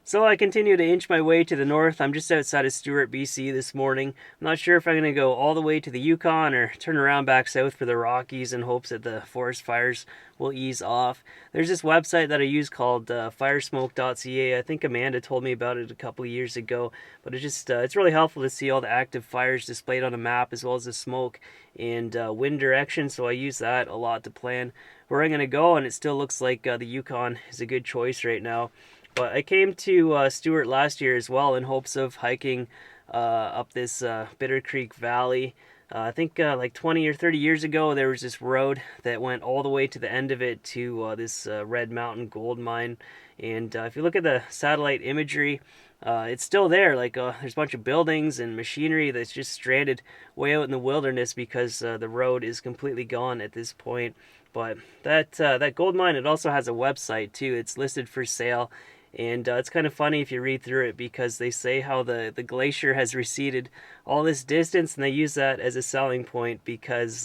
So I continue to inch my way to the north. I'm just outside of Stewart, BC this morning. I'm not sure if I'm going to go all the way to the Yukon or turn around back south for the Rockies in hopes that the forest fires will ease off. There's this website that I use called firesmoke.ca. I think Amanda told me about it a couple of years ago, but it's really helpful to see all the active fires displayed on a map as well as the smoke and wind direction. So I use that a lot to plan where I'm going to go, and it still looks like the Yukon is a good choice right now. But I came to Stewart last year as well in hopes of hiking up this Bitter Creek Valley. I think like 20 or 30 years ago, there was this road that went all the way to the end of it to this Red Mountain gold mine. And if you look at the satellite imagery, it's still there. Like there's a bunch of buildings and machinery that's just stranded way out in the wilderness because the road is completely gone at this point. But that gold mine, it also has a website too. It's listed for sale. And it's kind of funny if you read through it because they say how the glacier has receded all this distance, and they use that as a selling point because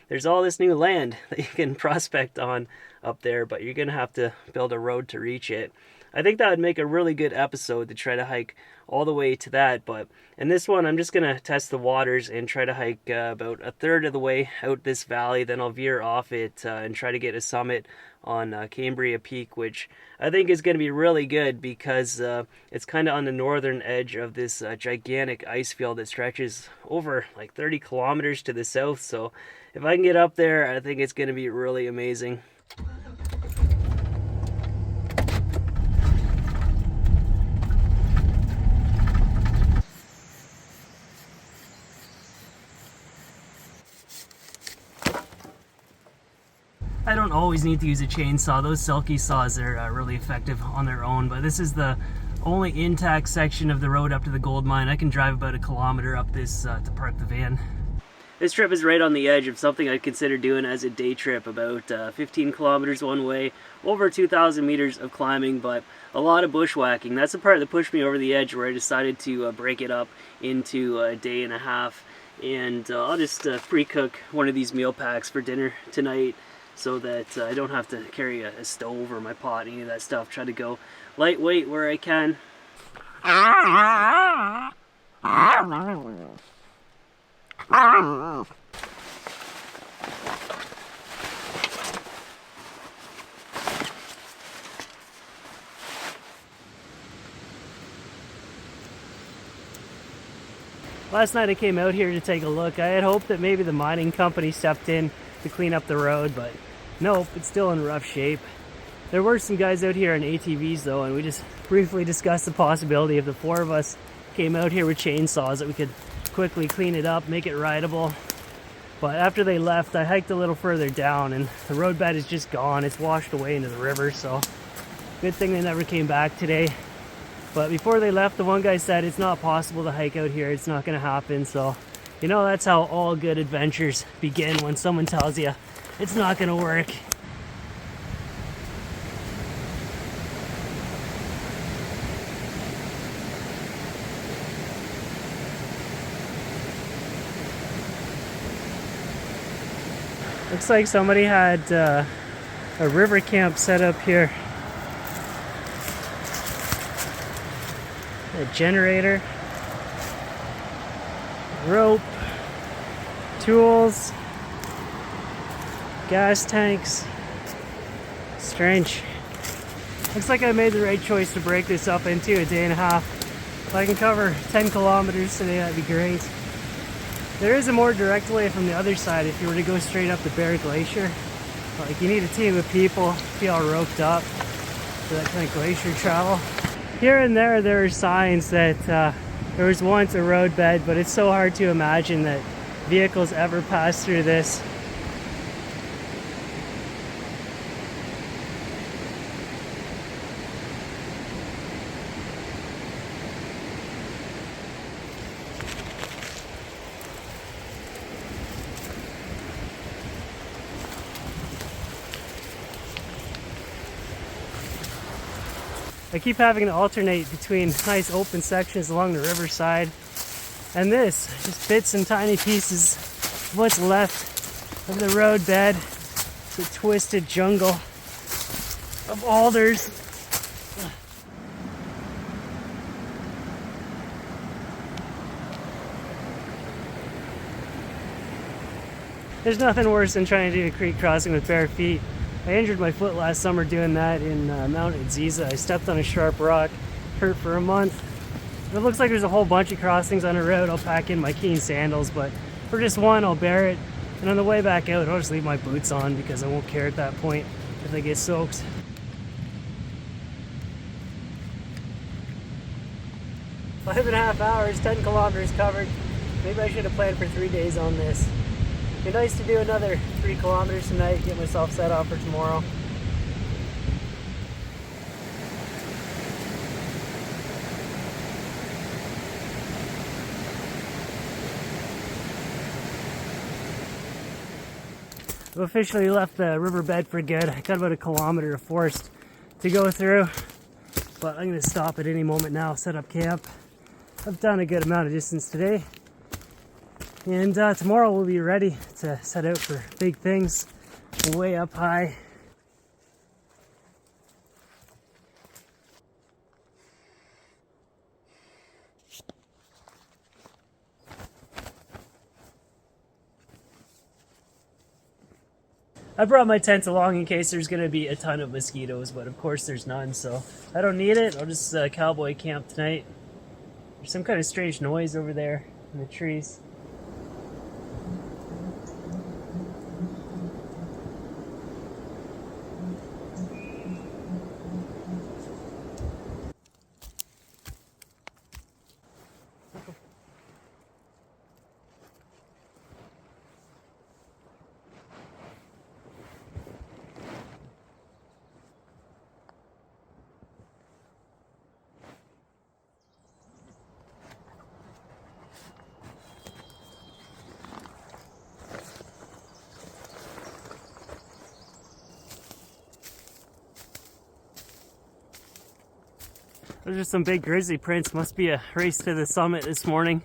there's all this new land that you can prospect on up there, but you're going to have to build a road to reach it. I think that would make a really good episode to try to hike all the way to that, but in this one I'm just going to test the waters and try to hike about a third of the way out this valley, then I'll veer off it and try to get a summit on Cambria Peak, which I think is going to be really good because it's kind of on the northern edge of this gigantic ice field that stretches over like 30 kilometers to the south. So if I can get up there, I think it's going to be really amazing. I don't always need to use a chainsaw. Those Selkie saws are really effective on their own, but this is the only intact section of the road up to the gold mine. I can drive about a kilometer up this to park the van. This trip is right on the edge of something I'd consider doing as a day trip, about 15 kilometers one way, over 2,000 meters of climbing, but a lot of bushwhacking. That's the part that pushed me over the edge where I decided to break it up into a day and a half, and I'll just pre-cook one of these meal packs for dinner tonight, so that I don't have to carry a stove or my pot, any of that stuff. Try to go lightweight where I can. Last night I came out here to take a look. I had hoped that maybe the mining company stepped in to clean up the road, but nope, it's still in rough shape. There were some guys out here on ATVs though, and we just briefly discussed the possibility if the four of us came out here with chainsaws that we could quickly clean it up, make it rideable. But after they left, I hiked a little further down and the roadbed is just gone. It's washed away into the river, so good thing they never came back today. But before they left, the one guy said it's not possible to hike out here, it's not going to happen. So you know, that's how all good adventures begin, when someone tells you it's not going to work. Looks like somebody had a river camp set up here. A generator, rope, tools, gas tanks. Strange. Looks like I made the right choice to break this up into a day and a half. If I can cover 10 kilometers today, that'd be great. There is a more direct way from the other side if you were to go straight up the Bear Glacier. Like, you need a team of people, be all roped up for that kind of glacier travel. Here and there are signs that there was once a roadbed, but it's so hard to imagine that vehicles ever pass through this. I keep having to alternate between nice open sections along the riverside and this, just bits and tiny pieces of what's left of the roadbed. It's a twisted jungle of alders. There's nothing worse than trying to do a creek crossing with bare feet. I injured my foot last summer doing that in Mount Ziza. I stepped on a sharp rock, hurt for a month. If it looks like there's a whole bunch of crossings on the road, I'll pack in my Keen sandals, but for just one, I'll bear it. And on the way back out, I'll just leave my boots on because I won't care at that point if they get soaked. 5.5 hours, 10 kilometers covered. Maybe I should have planned for 3 days on this. It'd be nice to do another 3 kilometers tonight, get myself set off for tomorrow. I've officially left the riverbed for good. I got about 1 kilometer of forest to go through, but I'm going to stop at any moment now, set up camp. I've done a good amount of distance today, and tomorrow we'll be ready to set out for big things way up high. I brought my tent along in case there's going to be a ton of mosquitoes, but of course there's none, so I don't need it. I'll just cowboy camp tonight. There's some kind of strange noise over there in the trees. Those are some big grizzly prints. Must be a race to the summit this morning.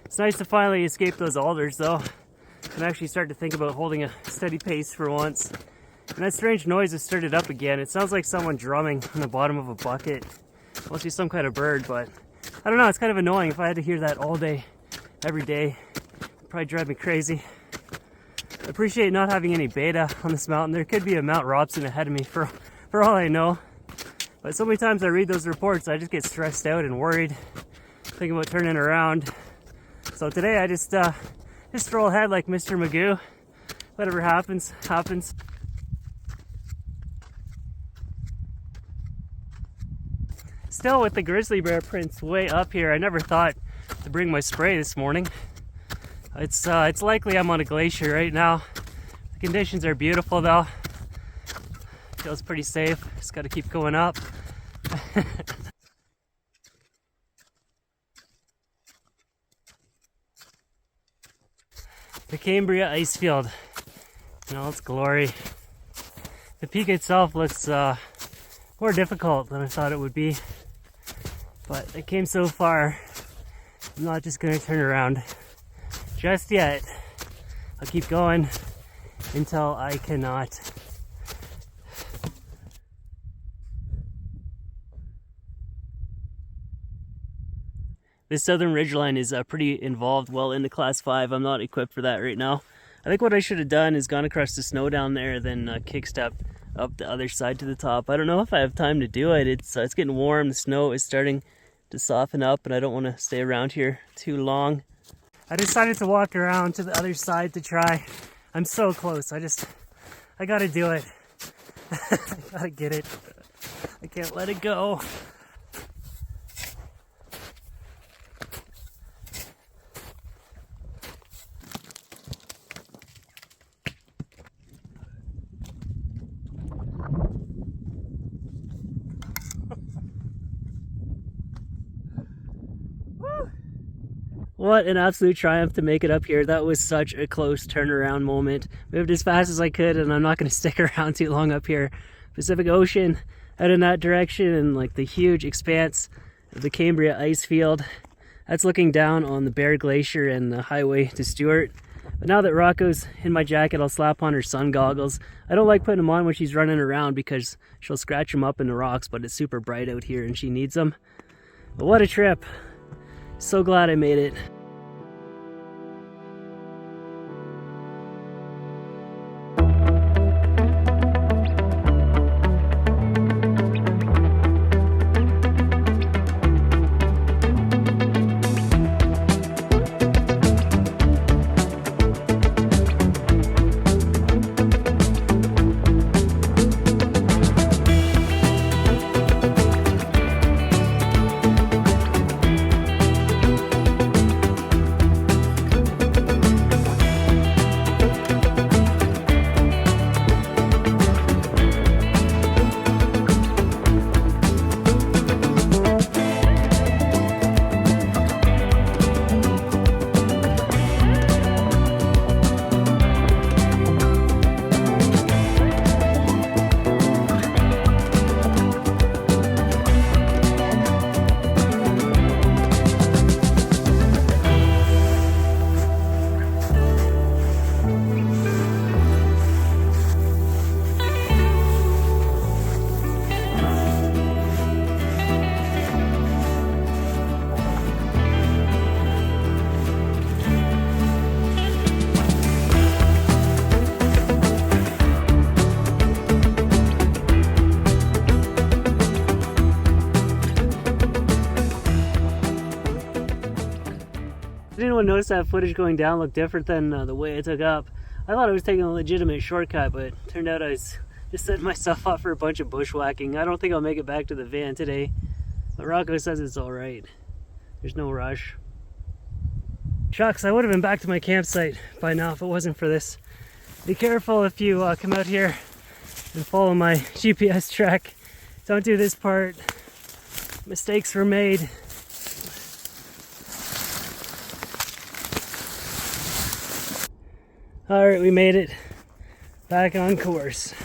It's nice to finally escape those alders though, and actually start to think about holding a steady pace for once. And that strange noise has started up again. It sounds like someone drumming on the bottom of a bucket. Must be some kind of bird, but I don't know, it's kind of annoying. If I had to hear that all day, every day, it'd probably drive me crazy. I appreciate not having any beta on this mountain. There could be a Mount Robson ahead of me for all I know. But so many times I read those reports, I just get stressed out and worried, thinking about turning around. So today I just stroll ahead like Mr. Magoo. Whatever happens, happens. Still with the grizzly bear prints way up here, I never thought to bring my spray this morning. It's likely I'm on a glacier right now. The conditions are beautiful though. Feels pretty safe. Just got to keep going up. The Cambria Icefield in all its glory. The peak itself looks more difficult than I thought it would be, but it came so far. I'm not just going to turn around just yet. I'll keep going until I cannot. This southern ridgeline is pretty involved, well into class 5. I'm not equipped for that right now. I think what I should have done is gone across the snow down there, then kickstep up the other side to the top. I don't know if I have time to do it. It's getting warm, the snow is starting to soften up, and I don't want to stay around here too long. I decided to walk around to the other side to try. I'm so close, I gotta do it. I gotta get it. I can't let it go. What an absolute triumph to make it up here. That was such a close turnaround moment. Moved as fast as I could, and I'm not going to stick around too long up here. Pacific Ocean out in that direction, and like the huge expanse of the Cambria Icefield. That's looking down on the Bear Glacier and the highway to Stewart. But now that Rocco's in my jacket, I'll slap on her sun goggles. I don't like putting them on when she's running around because she'll scratch them up in the rocks, but it's super bright out here and she needs them. But what a trip. So glad I made it. Did anyone notice that footage going down looked different than the way I took up? I thought I was taking a legitimate shortcut, but it turned out I was just setting myself up for a bunch of bushwhacking. I don't think I'll make it back to the van today, but Rocco says it's all right. There's no rush. Shucks, I would have been back to my campsite by now if it wasn't for this. Be careful if you come out here and follow my GPS track. Don't do this part. Mistakes were made. Alright, we made it back on course.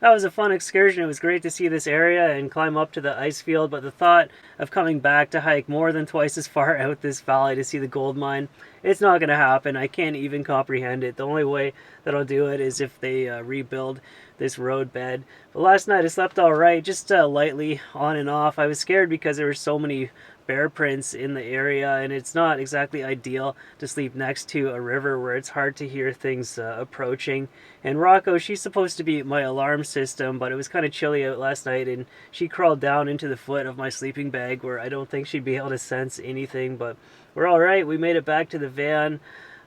That was a fun excursion. It was great to see this area and climb up to the Icefield, but the thought of coming back to hike more than twice as far out this valley to see the gold mine, it's not going to happen. I can't even comprehend it. The only way that I'll do it is if they rebuild this road bed. But last night I slept all right, just lightly on and off. I was scared because there were so many bear prints in the area, and it's not exactly ideal to sleep next to a river where it's hard to hear things approaching. And Rocco, she's supposed to be my alarm system, but it was kind of chilly out last night, and she crawled down into the foot of my sleeping bag where I don't think she'd be able to sense anything. But we're all right. We made it back to the van.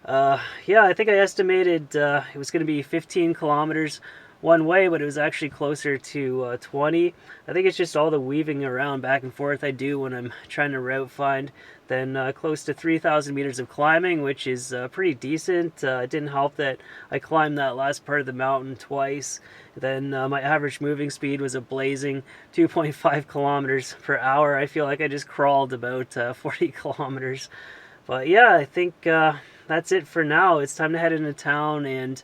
Yeah, I think I estimated it was going to be 15 kilometers one way, but it was actually closer to 20. I think it's just all the weaving around back and forth I do when I'm trying to route find. Then close to 3,000 meters of climbing, which is pretty decent. It didn't help that I climbed that last part of the mountain twice. Then my average moving speed was a blazing 2.5 kilometers per hour. I feel like I just crawled about 40 kilometers. But yeah, I think that's it for now. It's time to head into town and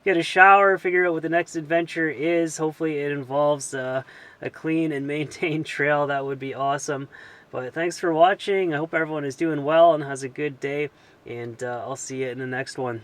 get a shower, figure out what the next adventure is. Hopefully it involves a clean and maintained trail. That would be awesome. But thanks for watching. I hope everyone is doing well and has a good day, and I'll see you in the next one.